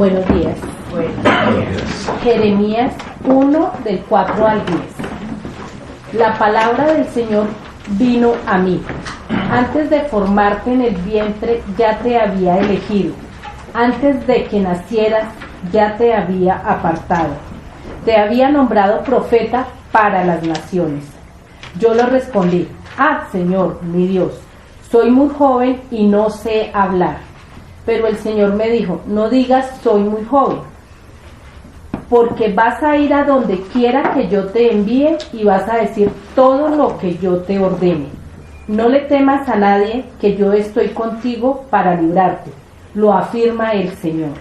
Buenos días. Jeremías 1, del 4 al 10. La palabra del Señor vino a mí. Antes de formarte en el vientre ya te había elegido. Antes de que nacieras ya te había apartado. Te había nombrado profeta para las naciones. Yo le respondí: Señor, mi Dios, soy muy joven y no sé hablar. Pero el Señor me dijo: no digas soy muy joven, porque vas a ir a donde quiera que yo te envíe y vas a decir todo lo que yo te ordene. No le temas a nadie, que yo estoy contigo para librarte, lo afirma el Señor.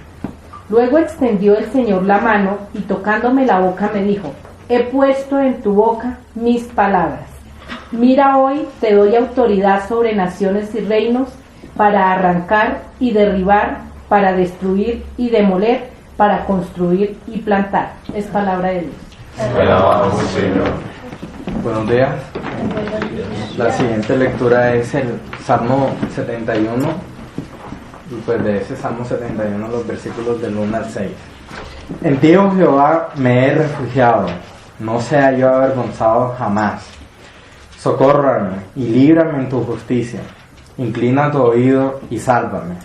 Luego extendió el Señor la mano y tocándome la boca me dijo: he puesto en tu boca mis palabras. Mira, hoy te doy autoridad sobre naciones y reinos, para arrancar y derribar, para destruir y demoler, para construir y plantar. Es palabra de Dios. Alabamos, Señor. Buenos días. La siguiente lectura es el Salmo 71. Y pues de ese Salmo 71 los versículos del 1 al 6. En ti, oh Jehová, me he refugiado, no sea yo avergonzado jamás. Socórrame y líbrame en tu justicia. Inclina tu oído y sálvame.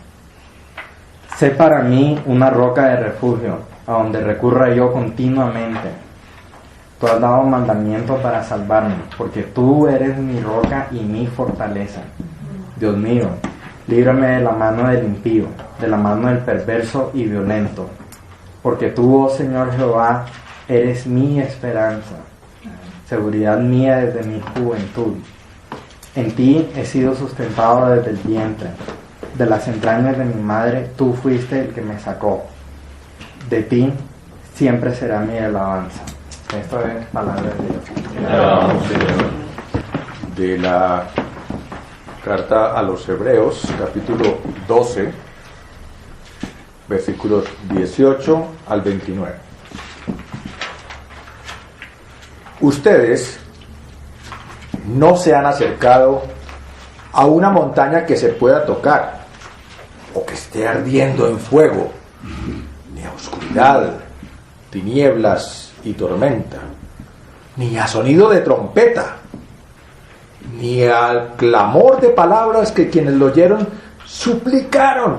Sé para mí una roca de refugio, a donde recurra yo continuamente. Tú has dado mandamiento para salvarme, porque tú eres mi roca y mi fortaleza. Dios mío, líbrame de la mano del impío, de la mano del perverso y violento. Porque tú, oh Señor Jehová, eres mi esperanza, seguridad mía desde mi juventud. En ti he sido sustentado desde el vientre. De las entrañas de mi madre, tú fuiste el que me sacó. De ti siempre será mi alabanza. Esto es palabra de Dios. Alabamos, Señor. De la carta a los Hebreos, capítulo 12, versículos 18 al 29. Ustedes no se han acercado a una montaña que se pueda tocar o que esté ardiendo en fuego, ni a oscuridad, tinieblas y tormenta, ni a sonido de trompeta, ni al clamor de palabras que quienes lo oyeron suplicaron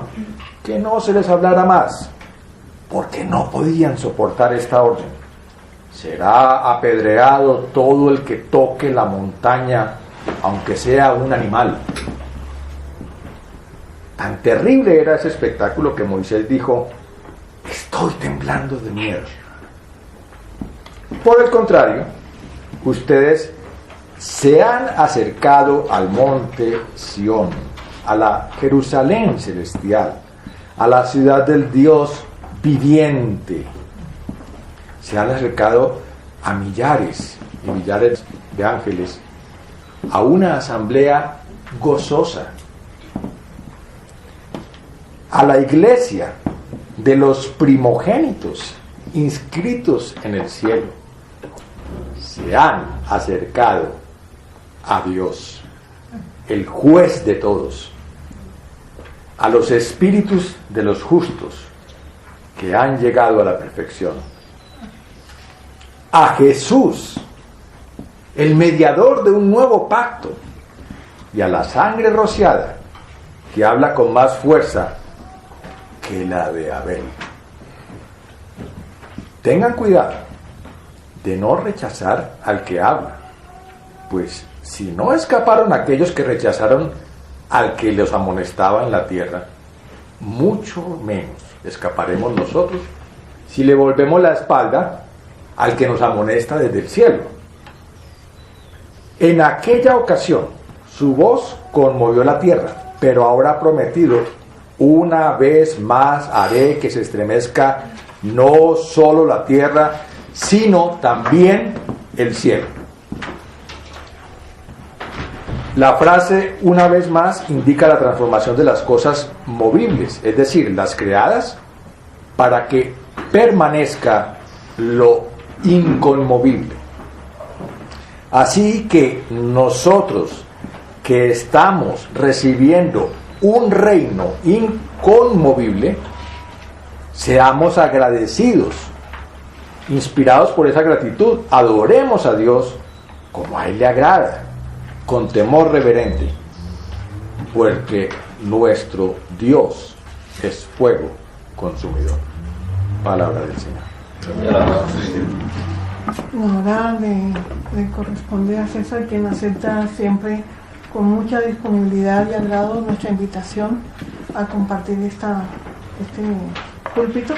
que no se les hablara más, porque no podían soportar esta orden. Será apedreado todo el que toque la montaña, aunque sea un animal. Tan terrible era ese espectáculo que Moisés dijo: estoy temblando de miedo. Por el contrario, ustedes se han acercado al monte Sión, a la Jerusalén celestial, a la ciudad del Dios viviente. Se han acercado a millares y millares de ángeles, a una asamblea gozosa, a la iglesia de los primogénitos inscritos en el cielo. Se han acercado a Dios, el juez de todos, a los espíritus de los justos que han llegado a la perfección, a Jesús, el mediador de un nuevo pacto, y a la sangre rociada, que habla con más fuerza que la de Abel. Tengan cuidado de no rechazar al que habla, pues si no escaparon aquellos que rechazaron al que los amonestaba en la tierra, mucho menos escaparemos nosotros si le volvemos la espalda al que nos amonesta desde el cielo. En aquella ocasión su voz conmovió la tierra, pero ahora ha prometido: una vez más haré que se estremezca no solo la tierra, sino también el cielo. La frase "una vez más" indica la transformación de las cosas movibles, es decir, las creadas, para que permanezca lo inconmovible. Así que nosotros, que estamos recibiendo un reino inconmovible, Seamos agradecidos. Inspirados por esa gratitud, adoremos a Dios como a Él le agrada, con temor reverente, porque nuestro Dios es fuego consumidor. Palabra del Señor. Ahora le corresponde a César, quien acepta siempre con mucha disponibilidad y agrado nuestra invitación a compartir este púlpito.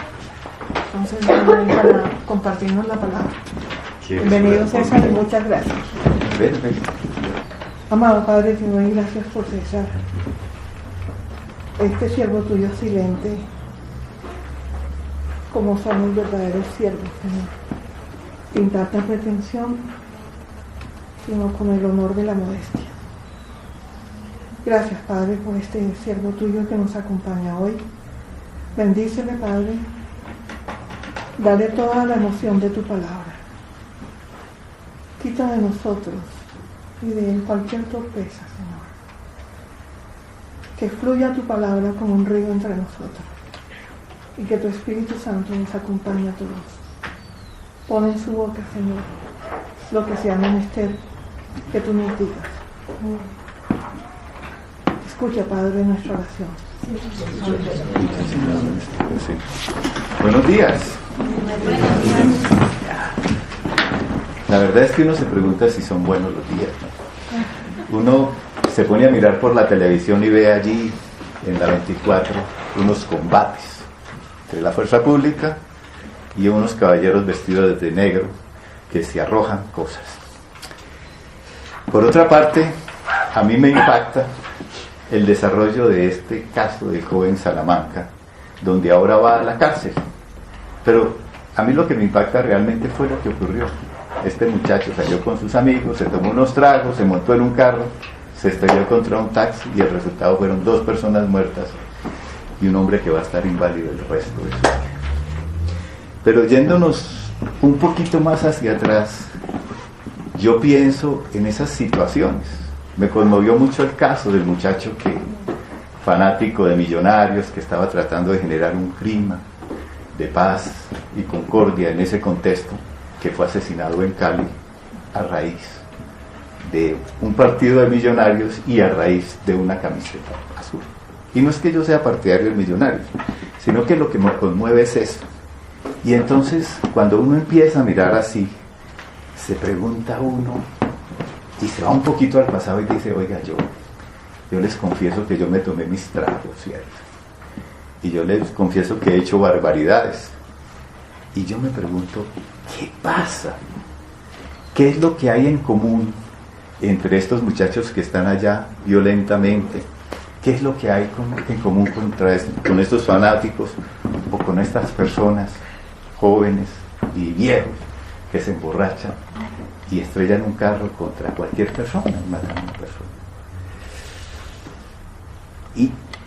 Entonces, para compartirnos la palabra. Bienvenido, César, y muchas gracias. Amado Padre, te doy gracias por César, este siervo tuyo silente, como somos verdaderos siervos, Señor, sin tanta pretensión, sino con el honor de la modestia. Gracias, Padre, por este siervo tuyo que nos acompaña hoy. Bendícele, Padre. Dale toda la emoción de tu palabra. Quita de nosotros y de él cualquier torpeza, Señor. Que fluya tu palabra como un río entre nosotros. Y que tu Espíritu Santo nos acompañe a todos. Pon en su boca, Señor, lo que sea menester que tú nos digas. Escucha, Padre, nuestra oración. Buenos días. La verdad es que uno se pregunta si son buenos los días, ¿no? Uno se pone a mirar por la televisión y ve allí en la 24 unos combates entre la fuerza pública y unos caballeros vestidos de negro que se arrojan cosas. Por otra parte, a mí me impacta el desarrollo de este caso del joven Salamanca, donde ahora va a la cárcel. Pero a mí lo que me impacta realmente fue lo que ocurrió. Este muchacho salió con sus amigos, se tomó unos tragos, se montó en un carro, se estrelló contra un taxi y el resultado fueron 2 personas muertas y un hombre que va a estar inválido el resto de su vida. Pero yéndonos un poquito más hacia atrás, yo pienso en esas situaciones. Me conmovió mucho el caso del muchacho fanático de Millonarios, que estaba tratando de generar un clima de paz y concordia en ese contexto, que fue asesinado en Cali a raíz de un partido de Millonarios y a raíz de una camiseta azul. Y no es que yo sea partidario de Millonarios, sino que lo que me conmueve es eso. Y entonces, cuando uno empieza a mirar así, se pregunta uno y se va un poquito al pasado y dice, oiga, yo les confieso que yo me tomé mis tragos, ¿cierto? Y yo les confieso que he hecho barbaridades. Y yo me pregunto, ¿qué pasa? ¿Qué es lo que hay en común entre estos muchachos que están allá violentamente? ¿Qué es lo que hay en común con estos fanáticos o con estas personas jóvenes y viejos que se emborrachan y estrellan un carro contra cualquier persona y matan a una persona?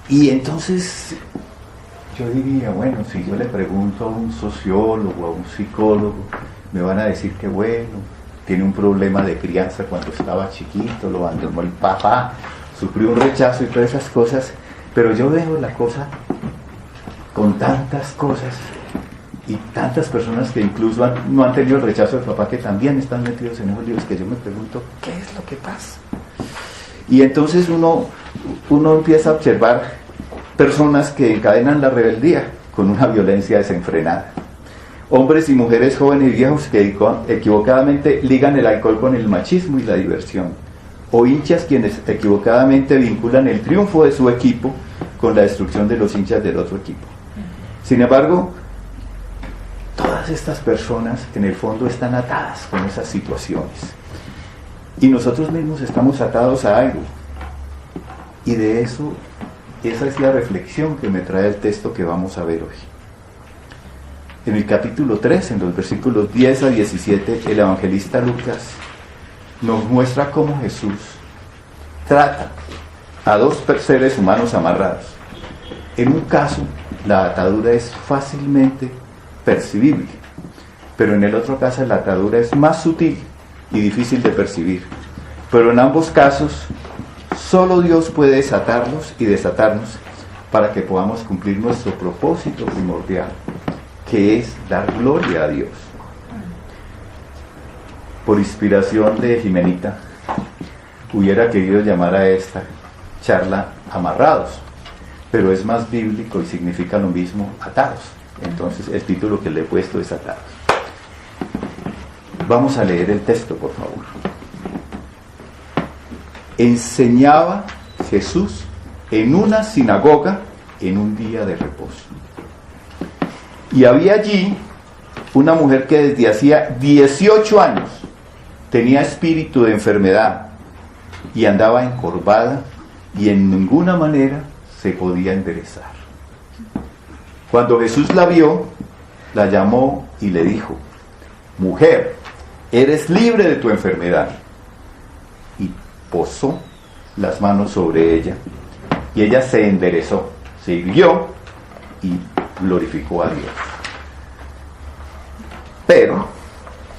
Y entonces yo diría, bueno, si yo le pregunto a un sociólogo, a un psicólogo, me van a decir que bueno, tiene un problema de crianza cuando estaba chiquito, lo abandonó el papá, sufrió un rechazo y todas esas cosas, pero yo veo la cosa con tantas cosas y tantas personas que incluso no han tenido el rechazo del papá, que también están metidos en esos líos, que yo me pregunto, ¿qué es lo que pasa? Y entonces uno empieza a observar personas que encadenan la rebeldía con una violencia desenfrenada. Hombres y mujeres jóvenes y viejos que equivocadamente ligan el alcohol con el machismo y la diversión. O hinchas quienes equivocadamente vinculan el triunfo de su equipo con la destrucción de los hinchas del otro equipo. Sin embargo, todas estas personas en el fondo están atadas con esas situaciones. Y nosotros mismos estamos atados a algo. Y de eso, esa es la reflexión que me trae el texto que vamos a ver hoy. En el capítulo 3, en los versículos 10 a 17, el evangelista Lucas nos muestra cómo Jesús trata a 2 seres humanos amarrados. En un caso, la atadura es fácilmente percibible, pero en el otro caso la atadura es más sutil y difícil de percibir. Pero en ambos casos, solo Dios puede desatarlos y desatarnos para que podamos cumplir nuestro propósito primordial, que es dar gloria a Dios. Por inspiración de Jimenita, hubiera querido llamar a esta charla Amarrados, pero es más bíblico y significa lo mismo, atados. Entonces el título que le he puesto es Atados. Vamos a leer el texto, por favor. Enseñaba Jesús en una sinagoga en un día de reposo. Y había allí una mujer que desde hacía 18 años tenía espíritu de enfermedad y andaba encorvada y en ninguna manera se podía enderezar. Cuando Jesús la vio, la llamó y le dijo: mujer, eres libre de tu enfermedad. Y posó las manos sobre ella y ella se enderezó, se irguió y glorificó a Dios.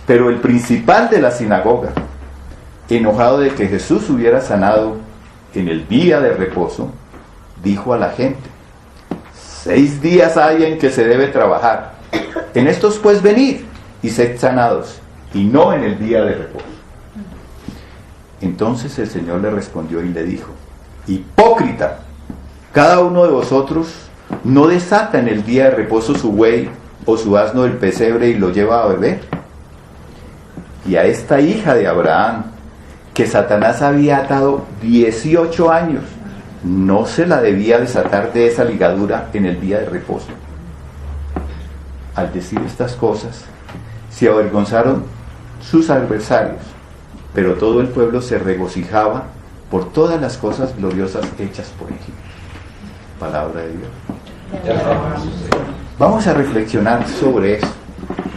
Pero el principal de la sinagoga, enojado de que Jesús hubiera sanado en el día de reposo, dijo a la gente: 6 días hay en que se debe trabajar. En estos pues venid y sed sanados, y no en el día de reposo. Entonces el Señor le respondió y le dijo: hipócrita, cada uno de vosotros no desata en el día de reposo su buey o su asno del pesebre y lo lleva a beber. Y a esta hija de Abraham, que Satanás había atado 18 años, no se la debía desatar de esa ligadura en el día de reposo. Al decir estas cosas, se avergonzaron sus adversarios, pero todo el pueblo se regocijaba por todas las cosas gloriosas hechas por él. Palabra de Dios. Vamos a reflexionar sobre eso.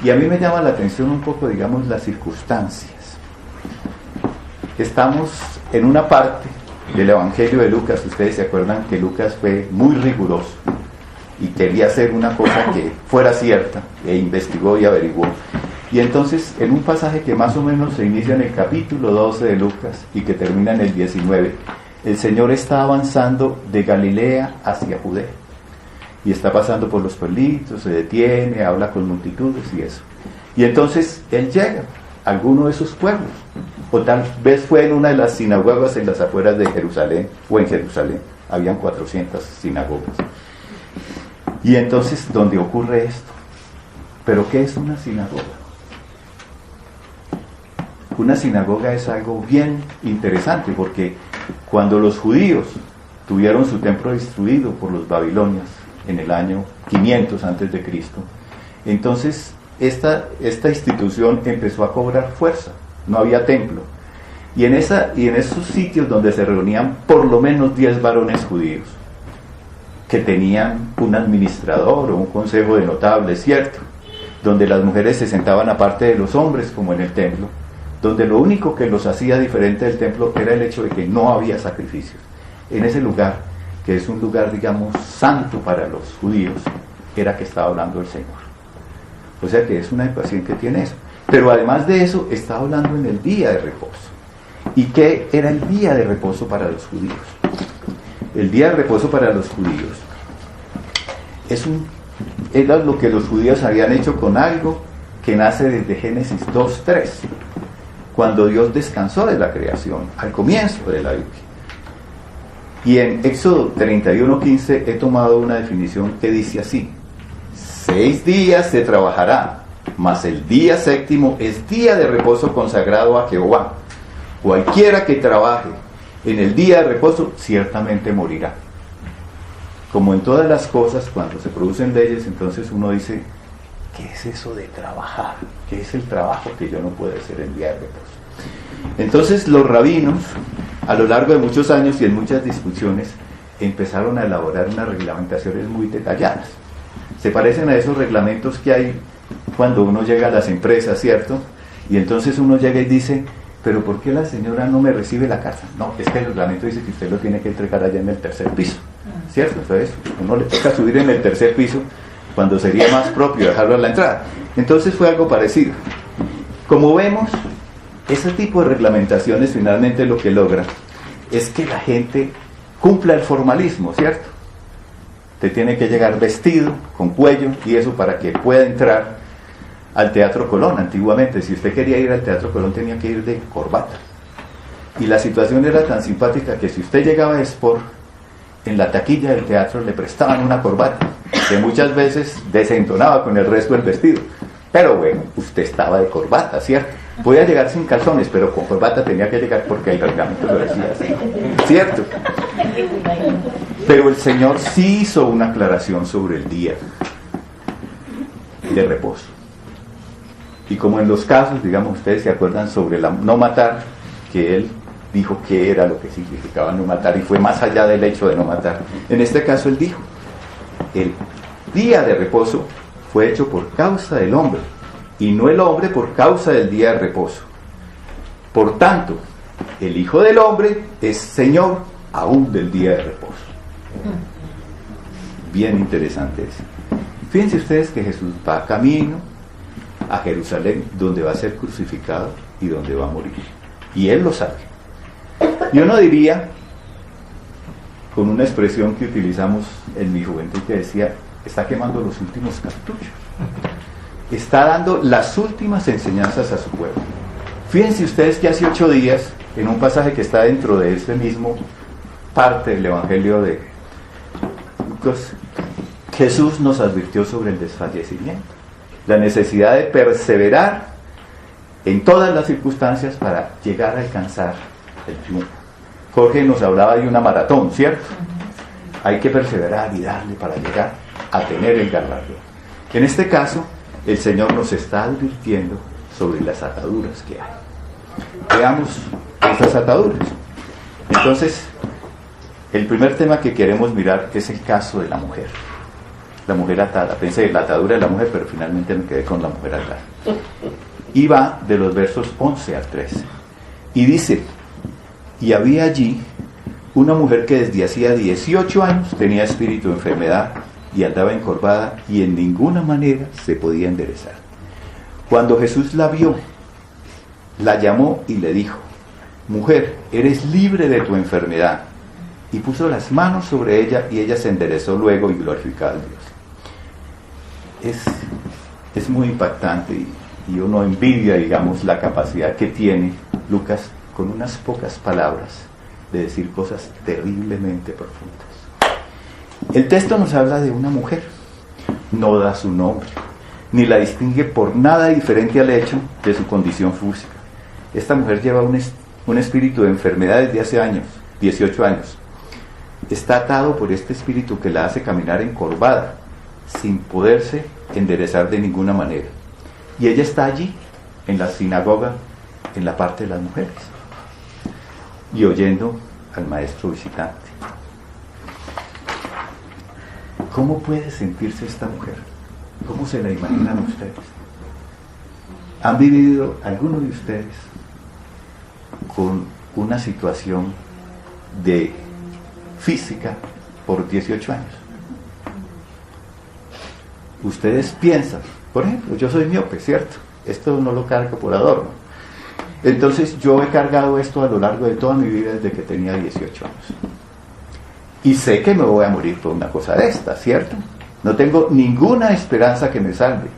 Y a mí me llama la atención un poco, digamos, las circunstancias. Estamos en una parte del Evangelio de Lucas. Ustedes se acuerdan que Lucas fue muy riguroso y quería hacer una cosa que fuera cierta, e investigó y averiguó. Y entonces, en un pasaje que más o menos se inicia en el capítulo 12 de Lucas y que termina en el 19, el Señor está avanzando de Galilea hacia Judea. Y está pasando por los pueblitos, se detiene, habla con multitudes y eso. Y entonces Él llega a alguno de esos pueblos. O tal vez fue en una de las sinagogas en las afueras de Jerusalén, o en Jerusalén. Habían 400 sinagogas. Y entonces, ¿dónde ocurre esto? ¿Pero qué es una sinagoga? Una sinagoga es algo bien interesante, porque cuando los judíos tuvieron su templo destruido por los babilonios en el año 500 antes de Cristo, entonces esta institución empezó a cobrar fuerza. No había templo, y en esos sitios donde se reunían por lo menos 10 varones judíos que tenían un administrador o un consejo de notables, cierto, donde las mujeres se sentaban aparte de los hombres como en el templo, donde lo único que los hacía diferente del templo era el hecho de que no había sacrificios. En ese lugar, que es un lugar, digamos, santo para los judíos, era que estaba hablando el Señor. O sea que es una ecuación que tiene eso. Pero además de eso, está hablando en el día de reposo. ¿Y qué era el día de reposo para los judíos? El día de reposo para los judíos era lo que los judíos habían hecho con algo que nace desde Génesis 2:3, cuando Dios descansó de la creación, al comienzo de la Biblia. Y en Éxodo 31:15 he tomado una definición que dice así: 6 días se trabajará, mas el día séptimo es día de reposo consagrado a Jehová. Cualquiera que trabaje en el día de reposo ciertamente morirá. Como en todas las cosas, cuando se producen leyes, entonces uno dice: ¿qué es eso de trabajar? ¿Qué es el trabajo que yo no puedo hacer en día de reposo? Entonces los rabinos, a lo largo de muchos años y en muchas discusiones, empezaron a elaborar unas reglamentaciones muy detalladas. Se parecen a esos reglamentos que hay cuando uno llega a las empresas, ¿cierto? Y entonces uno llega y dice: ¿pero por qué la señora no me recibe la carta? No, es que el reglamento dice que usted lo tiene que entregar allá en el 3er piso, ¿cierto? Entonces uno le toca subir en el 3er piso cuando sería más propio dejarlo en la entrada. Entonces fue algo parecido. Como vemos, ese tipo de reglamentaciones finalmente lo que logra es que la gente cumpla el formalismo, ¿cierto? Usted tiene que llegar vestido, con cuello y eso para que pueda entrar al Teatro Colón. Antiguamente, si usted quería ir al Teatro Colón, tenía que ir de corbata. Y la situación era tan simpática que si usted llegaba a Sport, en la taquilla del teatro le prestaban una corbata, que muchas veces desentonaba con el resto del vestido. Pero bueno, usted estaba de corbata, ¿cierto? Podía llegar sin calzones, pero con corbata tenía que llegar porque el reglamento lo decía así, ¿cierto? Pero el Señor sí hizo una aclaración sobre el día de reposo. Y como en los casos, digamos, ustedes se acuerdan sobre la no matar, que Él dijo que era lo que significaba no matar y fue más allá del hecho de no matar. En este caso Él dijo, el día de reposo fue hecho por causa del hombre y no el hombre por causa del día de reposo. Por tanto, el Hijo del Hombre es Señor aún del día de reposo. Bien interesante eso. Fíjense ustedes que Jesús va camino a Jerusalén, donde va a ser crucificado y donde va a morir. Y Él lo sabe. Yo no diría, con una expresión que utilizamos en mi juventud que decía, está quemando los últimos cartuchos. Está dando las últimas enseñanzas a su pueblo. Fíjense ustedes que hace 8 días, en un pasaje que está dentro de este mismo parte del Evangelio de Lucas, Jesús nos advirtió sobre el desfallecimiento, la necesidad de perseverar en todas las circunstancias para llegar a alcanzar el triunfo. Jorge nos hablaba de una maratón, ¿cierto? Hay que perseverar y darle para llegar a tener el galardón. En este caso, el Señor nos está advirtiendo sobre las ataduras que hay. Veamos estas ataduras. Entonces, el primer tema que queremos mirar es el caso de la mujer. La mujer atada. Pensé en la atadura de la mujer, pero finalmente me quedé con la mujer atada. Y va de los versos 11 al 13. Y dice, y había allí una mujer que desde hacía 18 años tenía espíritu de enfermedad y andaba encorvada y en ninguna manera se podía enderezar. Cuando Jesús la vio, la llamó y le dijo, mujer, eres libre de tu enfermedad. Y puso las manos sobre ella y ella se enderezó luego y glorificaba a Dios. Es muy impactante y uno envidia, digamos, la capacidad que tiene Lucas con unas pocas palabras de decir cosas terriblemente profundas. El texto nos habla de una mujer, no da su nombre, ni la distingue por nada diferente al hecho de su condición física. Esta mujer lleva un espíritu de enfermedad desde hace años, 18 años. Está atado por este espíritu que la hace caminar encorvada, sin poderse enderezar de ninguna manera. Y ella está allí, en la sinagoga, en la parte de las mujeres, y oyendo al maestro visitante. ¿Cómo puede sentirse esta mujer? ¿Cómo se la imaginan ustedes? ¿Han vivido alguno de ustedes con una situación de física por 18 años? Ustedes piensan, por ejemplo, yo soy miope, ¿cierto? Esto no lo cargo por adorno. Entonces yo he cargado esto a lo largo de toda mi vida desde que tenía 18 años. Y sé que me voy a morir por una cosa de esta, ¿cierto? No tengo ninguna esperanza que me salve.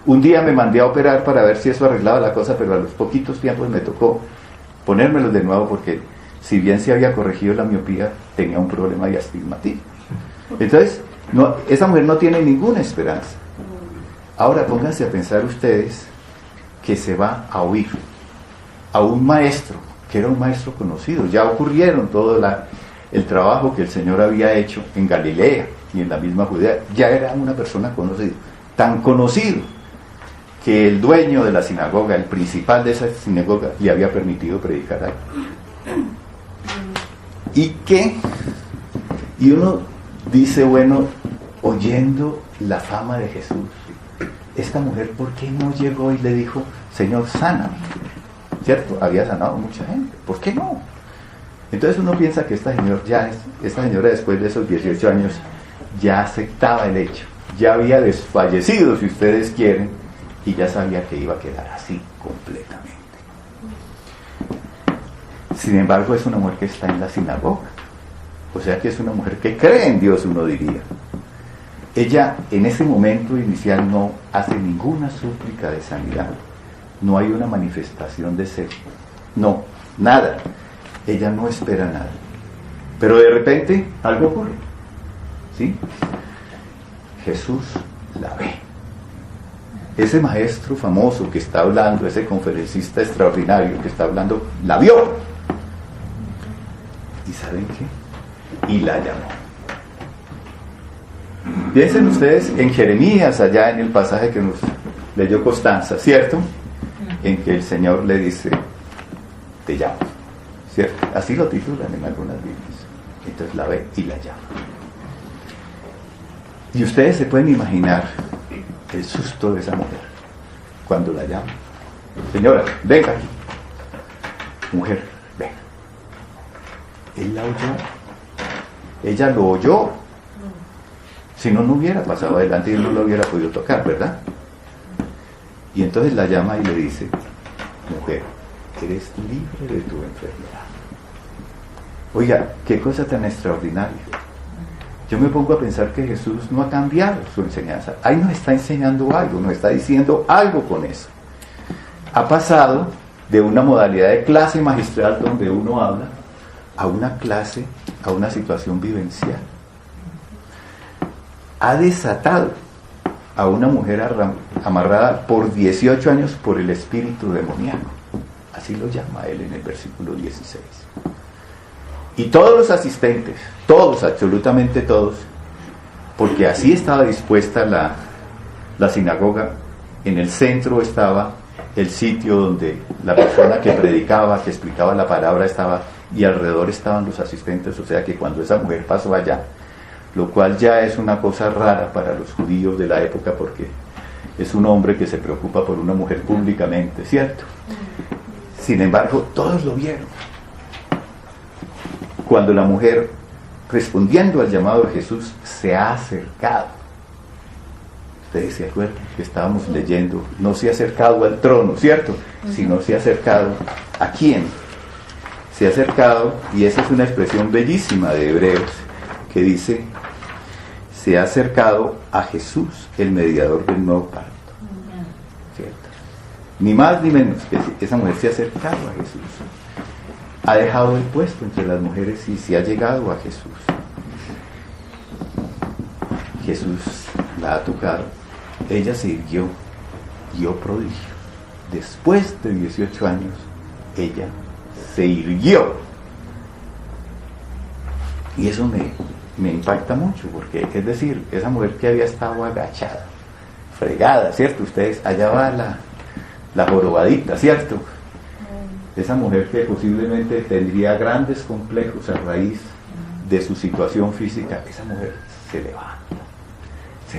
Un día me mandé a operar para ver si eso arreglaba la cosa, pero a los poquitos tiempos me tocó ponérmelos de nuevo porque si bien se había corregido la miopía, tenía un problema de astigmatismo. Entonces, esa mujer no tiene ninguna esperanza. Ahora pónganse a pensar ustedes que se va a oír a un maestro, que era un maestro conocido. Ya ocurrieron todo el trabajo que el Señor había hecho en Galilea y en la misma Judea. Ya era una persona conocida, tan conocido que el dueño de la sinagoga, el principal de esa sinagoga, le había permitido predicar ahí. Y uno dice, bueno, oyendo la fama de Jesús, esta mujer, ¿por qué no llegó y le dijo, Señor, sáname? ¿Cierto? Había sanado mucha gente. ¿Por qué no? Entonces uno piensa que esta señora después de esos 18 años ya aceptaba el hecho, ya había desfallecido, si ustedes quieren, y ya sabía que iba a quedar así completamente. Sin embargo, es una mujer que está en la sinagoga, o sea que es una mujer que cree en Dios, uno diría. ella en ese momento inicial no hace ninguna súplica de sanidad, no hay una manifestación de ser, no, nada, ella no espera nada, pero de repente algo ocurre, ¿sí? Jesús la ve. Ese maestro famoso que está hablando, ese conferencista extraordinario que está hablando, la vio. ¿Y saben qué? Y la llamó. Piensen ustedes en Jeremías, allá en el pasaje que nos leyó Constanza, ¿cierto? En que el Señor le dice, te llamo, ¿cierto? Así lo titulan en algunas Biblias. Entonces la ve y la llama. Y ustedes se pueden imaginar el susto de esa mujer cuando la llama. Señora, venga aquí. Mujer, venga. Él la oyó. Ella lo oyó. Si no, no hubiera pasado adelante y él no lo hubiera podido tocar, ¿verdad? Y entonces la llama y le dice, mujer, eres libre de tu enfermedad. Oiga, qué cosa tan extraordinaria. Yo me pongo a pensar que Jesús no ha cambiado su enseñanza. Ahí nos está enseñando algo, nos está diciendo algo con eso. Ha pasado de una modalidad de clase magistral donde uno habla, a una clase, a una situación vivencial. Ha desatado a una mujer amarrada por 18 años por el espíritu demoníaco. Así lo llama él en el versículo 16. Y todos los asistentes, todos, absolutamente todos, porque así estaba dispuesta la sinagoga, en el centro estaba el sitio donde la persona que predicaba, que explicaba la palabra estaba, y alrededor estaban los asistentes, o sea que cuando esa mujer pasó allá, lo cual ya es una cosa rara para los judíos de la época, porque es un hombre que se preocupa por una mujer públicamente, ¿cierto? Sin embargo, todos lo vieron. Cuando la mujer, respondiendo al llamado de Jesús, se ha acercado. Ustedes se acuerdan que estábamos leyendo, no se ha acercado al trono, ¿cierto? Sino se ha acercado ¿a quién? Se ha acercado, y esa es una expresión bellísima de Hebreos, que dice, se ha acercado a Jesús, el mediador del nuevo pacto. ¿Cierto? Ni más ni menos que esa mujer se ha acercado a Jesús. Ha dejado el puesto entre las mujeres y se ha llegado a Jesús. Jesús la ha tocado. Ella se irguió, dio prodigio. Después de 18 años, ella se irguió. Y eso me impacta mucho, porque es decir, esa mujer que había estado agachada, fregada, ¿cierto? Ustedes, allá va la jorobadita, ¿cierto? Esa mujer que posiblemente tendría grandes complejos a raíz de su situación física, esa mujer se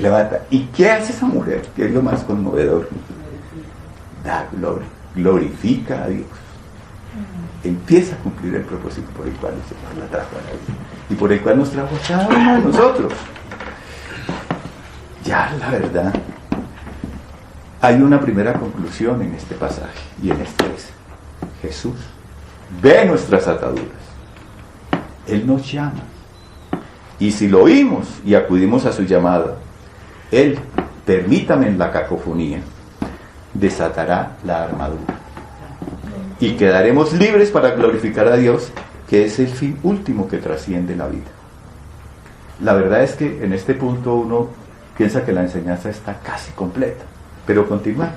levanta. ¿Y qué hace esa mujer? Que es lo más conmovedor. Da gloria, glorifica a Dios. Empieza a cumplir el propósito por el cual el Señor la trajo a la vida y por el cual nos trajo a cada uno de nosotros. Ya, la verdad, hay una primera conclusión en este pasaje, y en este es: Jesús ve nuestras ataduras. Él nos llama. Y si lo oímos y acudimos a su llamada, Él, permítame en la cacofonía, desatará la armadura. Y quedaremos libres para glorificar a Dios, que es el fin último que trasciende la vida. La verdad es que en este punto uno piensa que la enseñanza está casi completa, pero continuamos.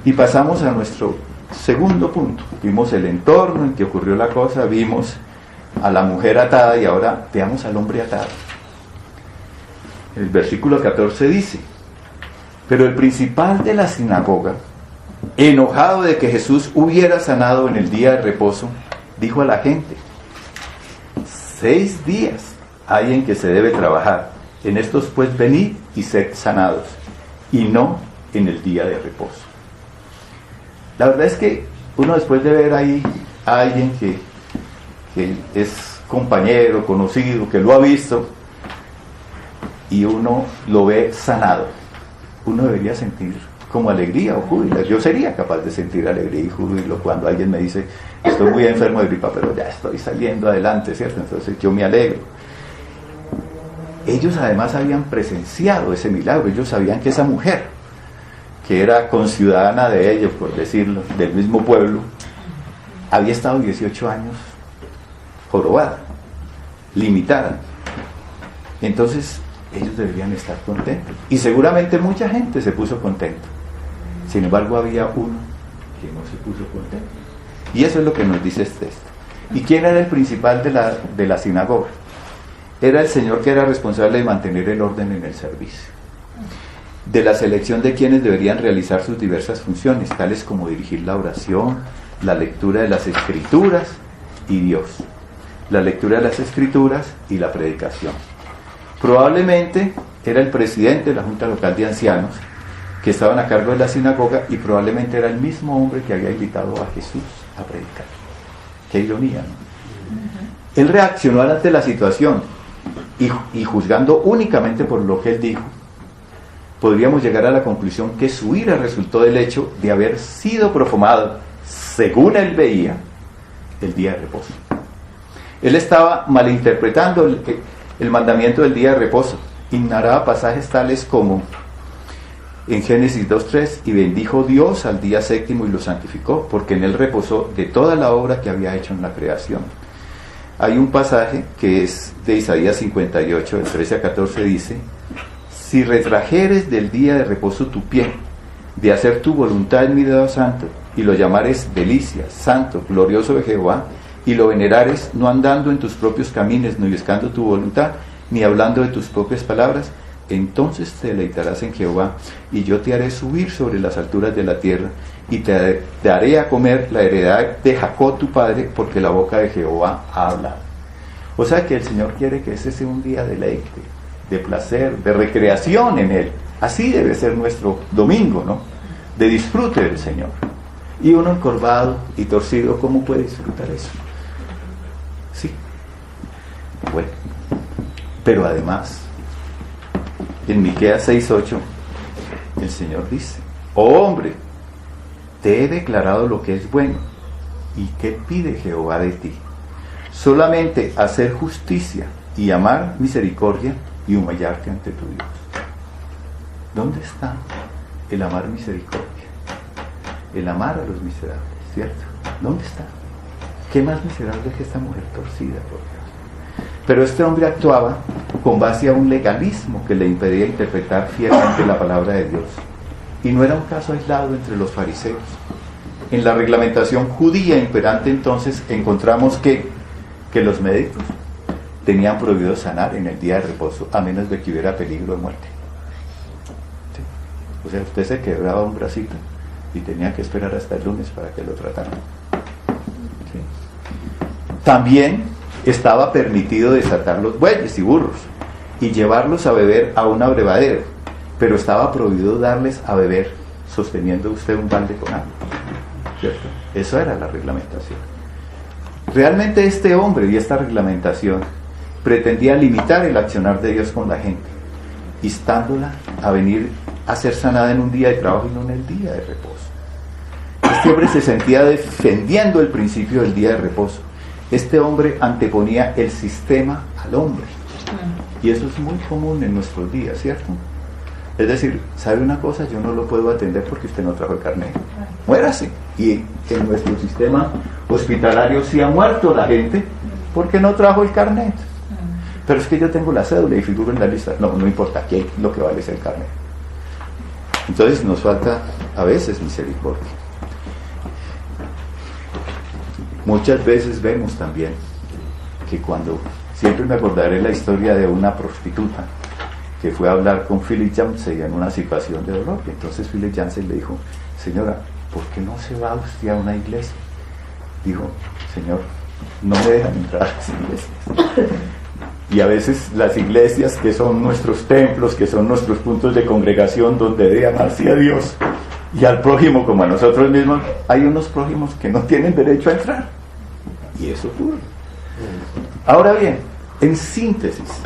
Y pasamos a nuestro segundo punto. Vimos el entorno en que ocurrió la cosa, vimos a la mujer atada y ahora veamos al hombre atado. El versículo 14 dice: pero el principal de la sinagoga, enojado de que Jesús hubiera sanado en el día de reposo, dijo a la gente: 6 días hay en que se debe trabajar, en estos pues venid y sed sanados, y no en el día de reposo. La verdad es que uno, después de ver ahí a alguien que es compañero, conocido, que lo ha visto, y uno lo ve sanado, uno debería sentir como alegría o júbilo. Yo sería capaz de sentir alegría y júbilo cuando alguien me dice: estoy muy enfermo de gripa, pero ya estoy saliendo adelante, ¿cierto? Entonces yo me alegro. ellos además habían presenciado ese milagro. Ellos sabían que esa mujer, que era conciudadana de ellos, por decirlo, del mismo pueblo, había estado 18 años jorobada, limitada. Entonces ellos deberían estar contentos, y seguramente mucha gente se puso contenta. Sin embargo, había uno que no se puso contento, y eso es lo que nos dice este texto. ¿Y quién era el principal de la sinagoga? Era el señor que era responsable de mantener el orden en el servicio, de la selección de quienes deberían realizar sus diversas funciones, tales como dirigir la oración, la lectura de las escrituras y Dios, la lectura de las escrituras y la predicación. Probablemente era el presidente de la Junta Local de Ancianos, que estaban a cargo de la sinagoga, y probablemente era el mismo hombre que había invitado a Jesús a predicar. Qué ironía, ¿no? Él reaccionó ante la situación, y juzgando únicamente por lo que él dijo, podríamos llegar a la conclusión que su ira resultó del hecho de haber sido profumado, según él veía, el día de reposo. Él estaba malinterpretando el mandamiento del día de reposo. Ignoraba pasajes tales como en Génesis 2:3, y bendijo Dios al día séptimo y lo santificó, porque en él reposó de toda la obra que había hecho en la creación. Hay un pasaje que es de Isaías 58, del 13 a 14, dice: si retrajeres del día de reposo tu pie, de hacer tu voluntad en mi dedo santo, y lo llamares delicia, santo, glorioso de Jehová, y lo venerares, no andando en tus propios caminos, ni buscando tu voluntad, ni hablando de tus propias palabras, entonces te deleitarás en Jehová, y yo te haré subir sobre las alturas de la tierra, y te daré a comer la heredad de Jacob tu padre, porque la boca de Jehová ha hablado. O sea que el Señor quiere que ese sea un día de deleite, de placer, de recreación en Él. Así debe ser nuestro domingo, ¿no? De disfrute del Señor. Y uno encorvado y torcido, ¿cómo puede disfrutar eso? Sí. Bueno, pero además, en Miqueas 6:8, el Señor dice: oh hombre, te he declarado lo que es bueno, y qué pide Jehová de ti, solamente hacer justicia y amar misericordia y humillarte ante tu Dios. ¿Dónde está el amar misericordia? El amar a los miserables, ¿cierto? ¿Dónde está? ¿Qué más miserable que esta mujer torcida, por Dios? Pero este hombre actuaba con base a un legalismo que le impedía interpretar fielmente la palabra de Dios. Y no era un caso aislado entre los fariseos. En la reglamentación judía imperante entonces encontramos que los médicos tenían prohibido sanar en el día de reposo, a menos de que hubiera peligro de muerte. ¿Sí? O sea, usted se quebraba un bracito y tenía que esperar hasta el lunes para que lo trataran. ¿Sí? También estaba permitido desatar los bueyes y burros y llevarlos a beber a un abrevadero, pero estaba prohibido darles a beber sosteniendo usted un balde con agua, ¿cierto? Eso era la reglamentación. Realmente este hombre y esta reglamentación pretendía limitar el accionar de Dios con la gente, instándola a venir a ser sanada en un día de trabajo y no en el día de reposo. Este hombre se sentía defendiendo el principio del día de reposo. Este hombre anteponía el sistema al hombre. Y eso es muy común en nuestros días, ¿cierto? Es decir, ¿sabe una cosa? Yo no lo puedo atender porque usted no trajo el carnet. Muérase. Y en nuestro sistema hospitalario sí ha muerto la gente porque no trajo el carnet. Pero es que yo tengo la cédula y figuro en la lista. No, no importa, aquí lo que vale es el carnet. Entonces nos falta a veces misericordia. Muchas veces vemos también que cuando, siempre me acordaré la historia de una prostituta que fue a hablar con Philip Yancey en una situación de dolor. Y entonces Philip Yancey le dijo: señora, ¿por qué no se va usted a una iglesia? Dijo: señor, no me dejan entrar a las iglesias. Y a veces las iglesias, que son nuestros templos, que son nuestros puntos de congregación donde debe amarse a Dios y al prójimo como a nosotros mismos, hay unos prójimos que no tienen derecho a entrar. Y eso ocurre. Ahora bien, en síntesis,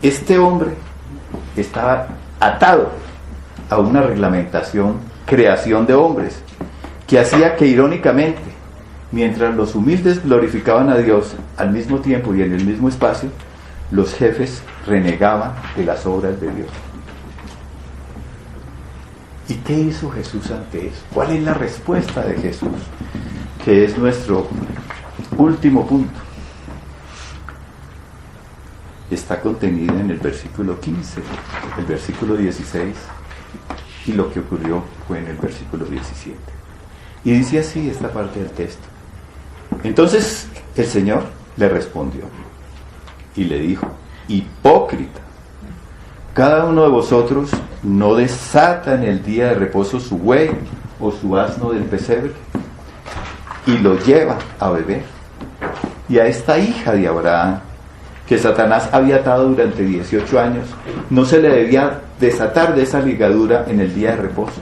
este hombre estaba atado a una reglamentación, creación de hombres, que hacía que irónicamente, mientras los humildes glorificaban a Dios al mismo tiempo y en el mismo espacio, los jefes renegaban de las obras de Dios. ¿Y qué hizo Jesús ante eso? ¿Cuál es la respuesta de Jesús? Que es nuestro último punto. Está contenida en el versículo 15, el versículo 16, y lo que ocurrió fue en el versículo 17. Y dice así esta parte del texto. Entonces el Señor le respondió y le dijo: hipócrita, cada uno de vosotros no desata en el día de reposo su buey o su asno del pesebre y lo lleva a beber. Y a esta hija de Abraham, que Satanás había atado durante 18 años, no se le debía desatar de esa ligadura en el día de reposo.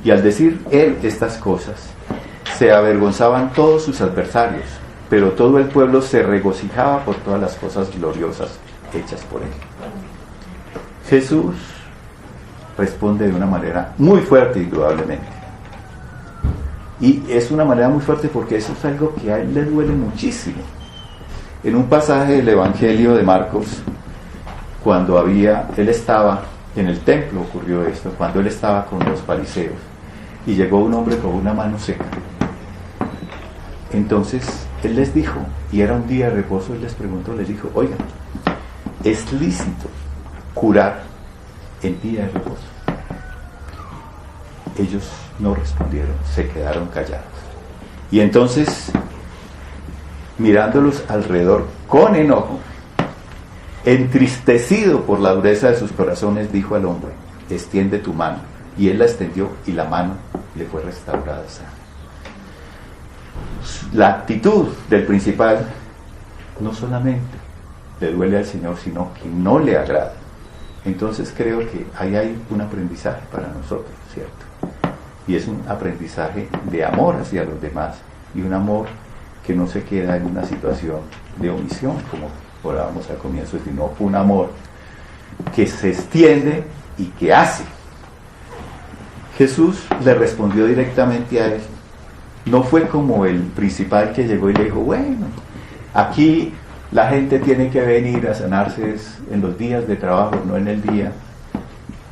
Y al decir él estas cosas, se avergonzaban todos sus adversarios, pero todo el pueblo se regocijaba por todas las cosas gloriosas hechas por él. Jesús responde de una manera muy fuerte, indudablemente. Y es una manera muy fuerte porque eso es algo que a él le duele muchísimo. En un pasaje del Evangelio de Marcos, cuando él estaba en el templo, ocurrió esto, cuando él estaba con los fariseos, y llegó un hombre con una mano seca. Entonces él les dijo, y era un día de reposo, él les preguntó, les dijo: oigan, ¿es lícito curar en día de reposo? Ellos no respondieron, se quedaron callados. Y entonces, mirándolos alrededor con enojo, entristecido por la dureza de sus corazones, dijo al hombre: extiende tu mano. Y él la extendió y la mano le fue restaurada sana. La actitud del principal no solamente le duele al Señor, sino que no le agrada. Entonces creo que ahí hay un aprendizaje para nosotros, ¿cierto? Y es un aprendizaje de amor hacia los demás, y un amor que no se queda en una situación de omisión, como orábamos al comienzo, sino un amor que se extiende y que hace. Jesús le respondió directamente a él. No fue como el principal que llegó y le dijo: bueno, aquí la gente tiene que venir a sanarse en los días de trabajo, no en el día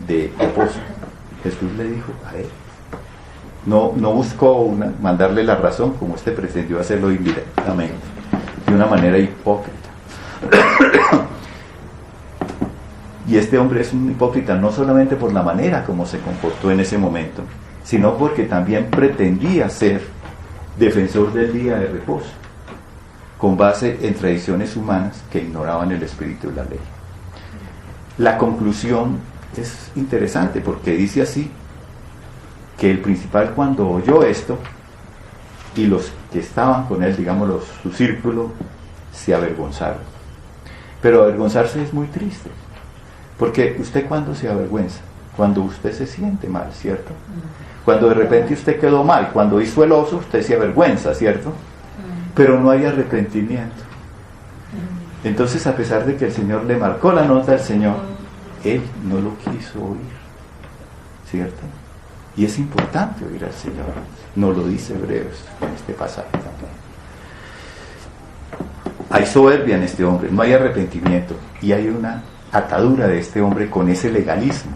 de reposo. Jesús le dijo a él. No buscó mandarle la razón, como este pretendió hacerlo indirectamente, de una manera hipócrita. Y este hombre es un hipócrita no solamente por la manera como se comportó en ese momento, sino porque también pretendía ser defensor del día de reposo, con base en tradiciones humanas que ignoraban el espíritu de la ley. La conclusión es interesante porque dice así, que el principal, cuando oyó esto, y los que estaban con él, digamos su círculo, se avergonzaron. Pero avergonzarse es muy triste, porque usted, ¿cuándo se avergüenza? Cuando usted se siente mal, ¿cierto? Cuando de repente usted quedó mal, cuando hizo el oso, usted se avergüenza, ¿cierto? Pero no hay arrepentimiento. Entonces, a pesar de que el Señor le marcó la nota al Señor, él no lo quiso oír, ¿cierto? Y es importante oír al Señor. Nos lo dice Hebreos en este pasaje también. Hay soberbia en este hombre, no hay arrepentimiento, y hay una atadura de este hombre con ese legalismo.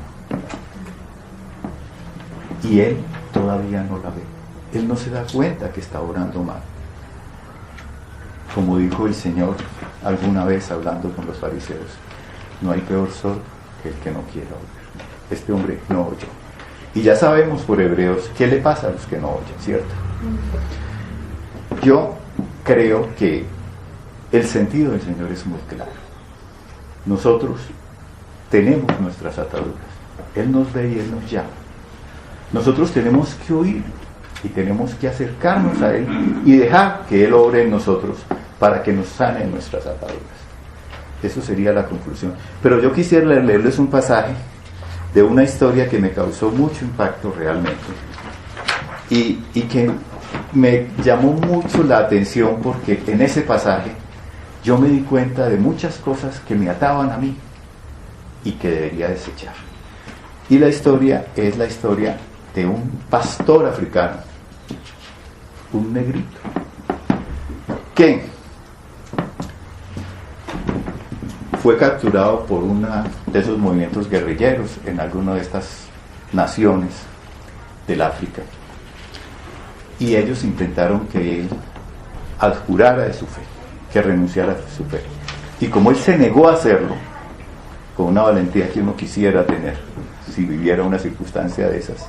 Y él todavía no la ve. Él no se da cuenta que está orando mal. Como dijo el Señor alguna vez hablando con los fariseos: no hay peor sordo que el que no quiera oír. Este hombre no oyó. Y ya sabemos por Hebreos qué le pasa a los que no oyen, ¿cierto? Yo creo que el sentido del Señor es muy claro. Nosotros tenemos nuestras ataduras. Él nos ve y Él nos llama. Nosotros tenemos que oír y tenemos que acercarnos a Él y dejar que Él obre en nosotros para que nos sane nuestras ataduras. Eso sería la conclusión. Pero yo quisiera leerles un pasaje de una historia que me causó mucho impacto realmente y que me llamó mucho la atención, porque en ese pasaje yo me di cuenta de muchas cosas que me ataban a mí y que debería desechar. Y la historia es la historia de un pastor africano, un negrito, que fue capturado por uno de esos movimientos guerrilleros en alguna de estas naciones del África. Y ellos intentaron que él abjurara de su fe, que renunciara a su fe. Y como él se negó a hacerlo, con una valentía que uno quisiera tener, si viviera una circunstancia de esas,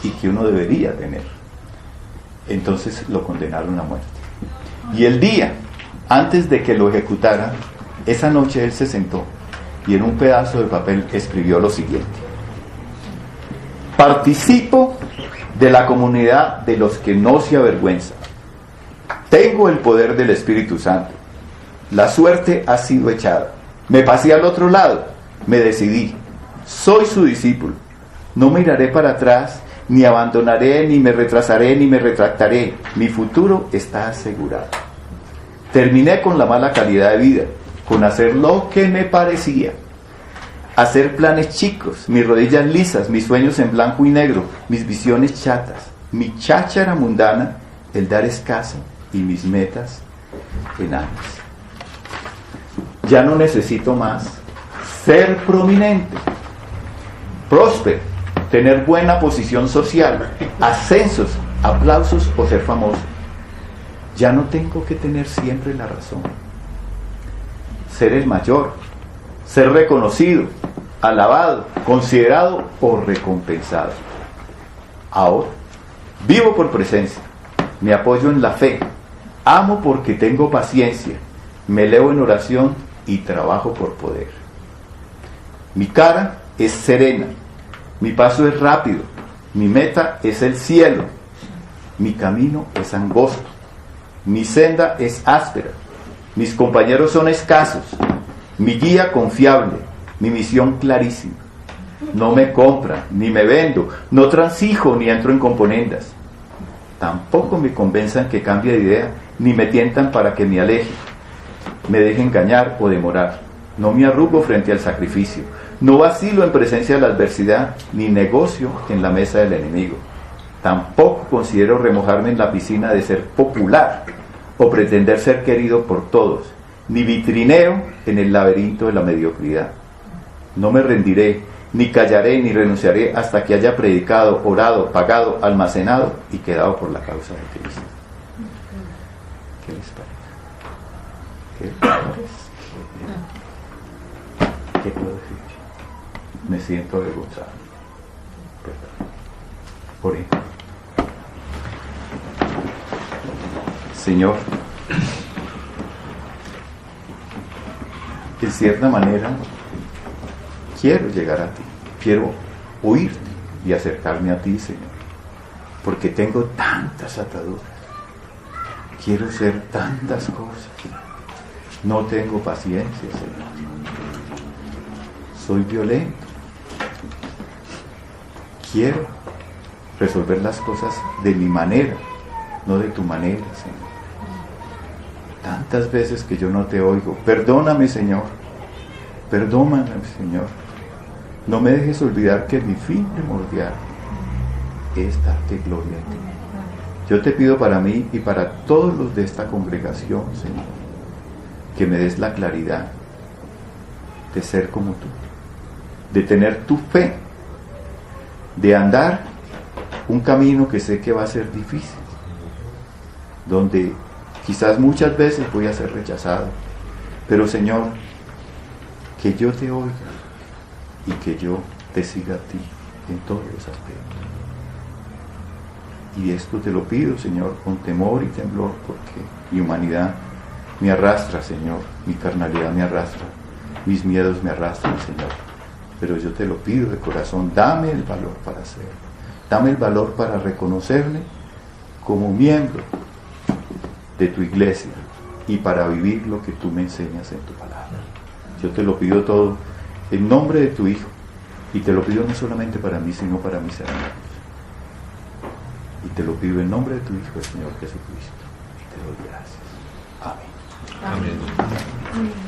y que uno debería tener, entonces lo condenaron a muerte. Y el día antes de que lo ejecutaran, esa noche él se sentó y en un pedazo de papel escribió lo siguiente: participo de la comunidad de los que no se avergüenzan. Tengo el poder del Espíritu Santo. La suerte ha sido echada. Me pasé al otro lado. Me decidí. Soy su discípulo. No miraré para atrás, ni abandonaré, ni me retrasaré, ni me retractaré. Mi futuro está asegurado. Terminé con la mala calidad de vida, con hacer lo que me parecía. Hacer planes chicos, mis rodillas lisas, mis sueños en blanco y negro, mis visiones chatas, mi cháchara mundana, el dar escaso y mis metas enanas. Ya no necesito más ser prominente, próspero, tener buena posición social, ascensos, aplausos o ser famoso. Ya no tengo que tener siempre la razón. Ser el mayor, ser reconocido, alabado, considerado o recompensado. Ahora, vivo por presencia, me apoyo en la fe, amo porque tengo paciencia, me elevo en oración y trabajo por poder. Mi cara es serena, mi paso es rápido, mi meta es el cielo, mi camino es angosto, mi senda es áspera, mis compañeros son escasos, mi guía confiable, mi misión clarísima. No me compran, ni me vendo, no transijo ni entro en componendas. Tampoco me convenzan que cambie de idea, ni me tientan para que me aleje, me deje engañar o demorar. No me arrugo frente al sacrificio, no vacilo en presencia de la adversidad, ni negocio en la mesa del enemigo. Tampoco considero remojarme en la piscina de ser popular o pretender ser querido por todos, ni vitrineo en el laberinto de la mediocridad. No me rendiré, ni callaré, ni renunciaré hasta que haya predicado, orado, pagado, almacenado y quedado por la causa de Cristo. ¿Qué les parece? ¿Qué les parece? ¿Qué puedo decir? Me siento avergonzado. Por ejemplo, Señor, en cierta manera quiero llegar a ti, quiero oírte y acercarme a ti, Señor, porque tengo tantas ataduras, quiero hacer tantas cosas, no tengo paciencia, Señor, soy violento, quiero resolver las cosas de mi manera, no de tu manera, Señor. Tantas veces que yo no te oigo, perdóname, Señor, perdóname, Señor. No me dejes olvidar que mi fin primordial es darte gloria a ti. Yo te pido para mí y para todos los de esta congregación, Señor, que me des la claridad de ser como tú, de tener tu fe, de andar un camino que sé que va a ser difícil, donde quizás muchas veces voy a ser rechazado, pero Señor, que yo te oiga y que yo te siga a ti en todos los aspectos. Y esto te lo pido, Señor, con temor y temblor, porque mi humanidad me arrastra, Señor, mi carnalidad me arrastra, mis miedos me arrastran, Señor. Pero yo te lo pido de corazón, dame el valor para hacerlo, dame el valor para reconocerme como miembro de tu iglesia y para vivir lo que tú me enseñas en tu palabra. Yo te lo pido todo en nombre de tu Hijo, y te lo pido no solamente para mí, sino para mis hermanos. Y te lo pido en nombre de tu Hijo, el Señor Jesucristo, y te doy gracias. Amén. Amén.